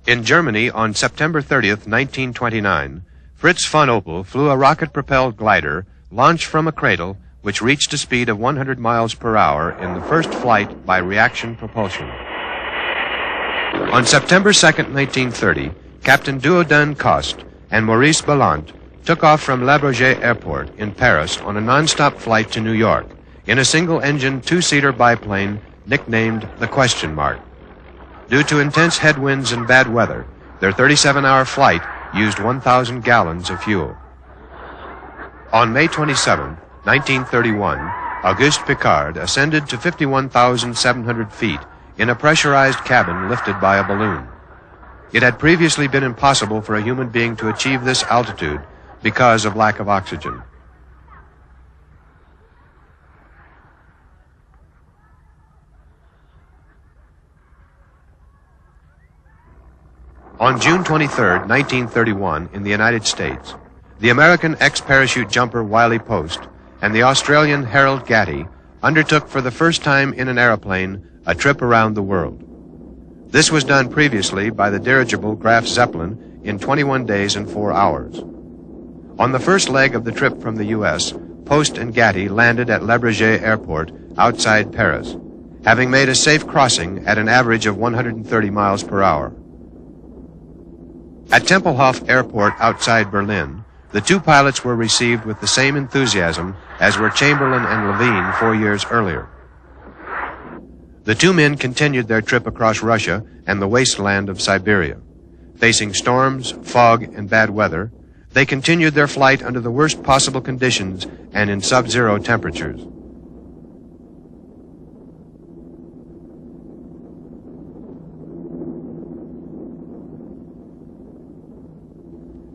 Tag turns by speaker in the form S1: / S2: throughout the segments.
S1: In Germany, on September 30th, 1929, Fritz von Opel flew a rocket-propelled glider launched from a cradle which reached a speed of 100 miles per hour in the first flight by reaction propulsion. On September 2nd, 1930, Captain Duodun Coste and Maurice Ballant took off from Le Bourget Airport in Paris on a non-stop flight to New York in a single-engine two-seater biplane nicknamed the Question Mark. Due to intense headwinds and bad weather, their 37-hour flight used 1,000 gallons of fuel. On May 27, 1931, Auguste Piccard ascended to 51,700 feet in a pressurized cabin lifted by a balloon. It had previously been impossible for a human being to achieve this altitude because of lack of oxygen. On June 23, 1931, in the United States, the American ex-parachute jumper Wiley Post and the Australian Harold Gatty undertook for the first time in an aeroplane a trip around the world. This was done previously by the dirigible Graf Zeppelin in 21 days and 4 hours. On the first leg of the trip from the U.S., Post and Gatty landed at Le Bourget Airport outside Paris, having made a safe crossing at an average of 130 miles per hour. At Tempelhof Airport outside Berlin, the two pilots were received with the same enthusiasm as were Chamberlain and Levine 4 years earlier. The two men continued their trip across Russia and the wasteland of Siberia. Facing storms, fog, and bad weather, they continued their flight under the worst possible conditions and in sub-zero temperatures.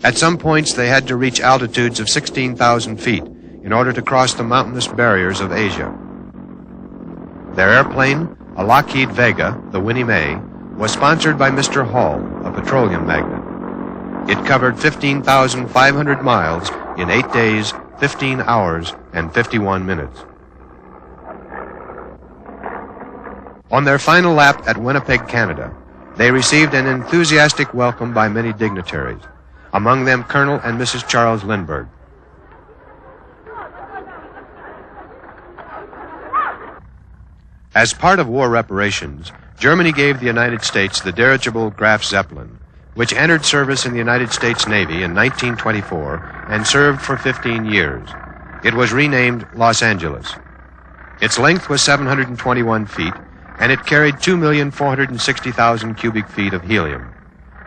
S1: At some points, they had to reach altitudes of 16,000 feet in order to cross the mountainous barriers of Asia. Their airplane, a Lockheed Vega, the Winnie Mae, was sponsored by Mr. Hall, a petroleum magnate. It covered 15,500 miles in 8 days, 15 hours, and 51 minutes. On their final lap at Winnipeg, Canada, they received an enthusiastic welcome by many dignitaries, among them Colonel and Mrs. Charles Lindbergh. As part of war reparations, Germany gave the United States the dirigible Graf Zeppelin, which entered service in the United States Navy in 1924 and served for 15 years. It was renamed Los Angeles. Its length was 721 feet, and it carried 2,460,000 cubic feet of helium.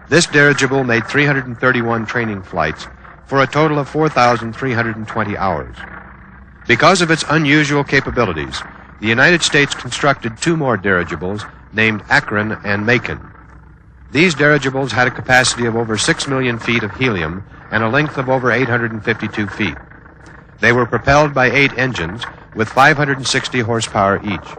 S1: This dirigible made 331 training flights for a total of 4,320 hours. Because of its unusual capabilities, the United States constructed two more dirigibles named Akron and Macon. These dirigibles had a capacity of over 6 million feet of helium and a length of over 852 feet. They were propelled by 8 engines with 560 horsepower each.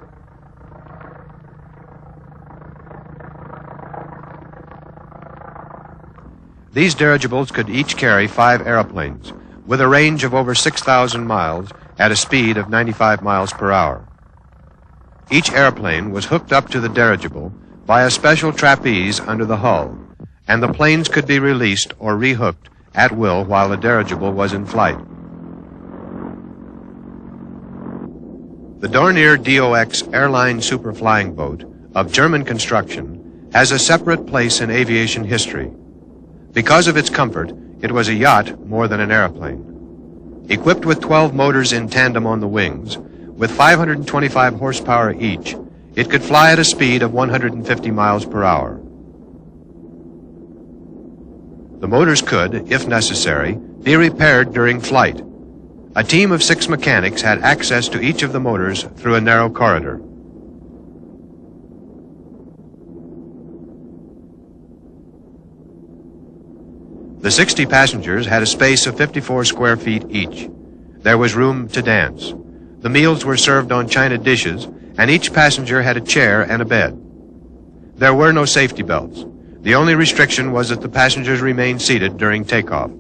S1: These dirigibles could each carry 5 airplanes with a range of over 6,000 miles at a speed of 95 miles per hour. Each airplane was hooked up to the dirigible by a special trapeze under the hull, and the planes could be released or rehooked at will while the dirigible was in flight. The Dornier DOX airline superflying boat of German construction has a separate place in aviation history. Because of its comfort, it was a yacht more than an airplane. Equipped with 12 motors in tandem on the wings, with 525 horsepower each, it could fly at a speed of 150 miles per hour. The motors could, if necessary, be repaired during flight. A team of 6 mechanics had access to each of the motors through a narrow corridor. The 60 passengers had a space of 54 square feet each. There was room to dance. The meals were served on china dishes, and each passenger had a chair and a bed. There were no safety belts. The only restriction was that the passengers remain seated during takeoff.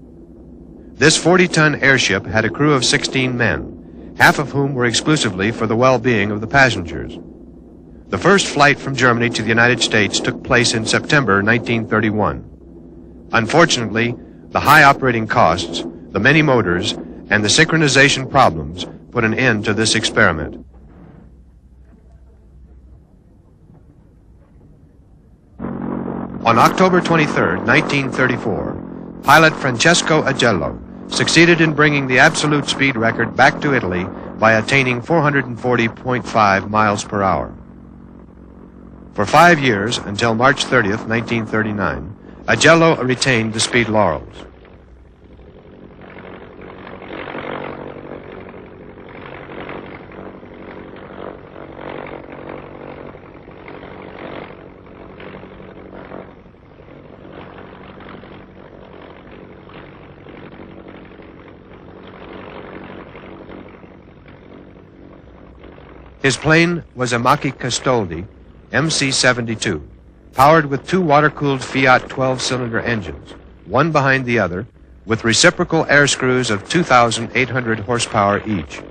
S1: This 40-ton airship had a crew of 16 men, half of whom were exclusively for the well-being of the passengers. The first flight from Germany to the United States took place in September 1931. Unfortunately, the high operating costs, the many motors, and the synchronization problems put an end to this experiment. On October 23, 1934, pilot Francesco Agello succeeded in bringing the absolute speed record back to Italy by attaining 440.5 miles per hour. For 5 years, until March 30, 1939, Agello retained the speed laurels. His plane was a Macchi Castoldi MC-72, powered with 2 water-cooled Fiat 12-cylinder engines, one behind the other, with reciprocal air screws of 2,800 horsepower each.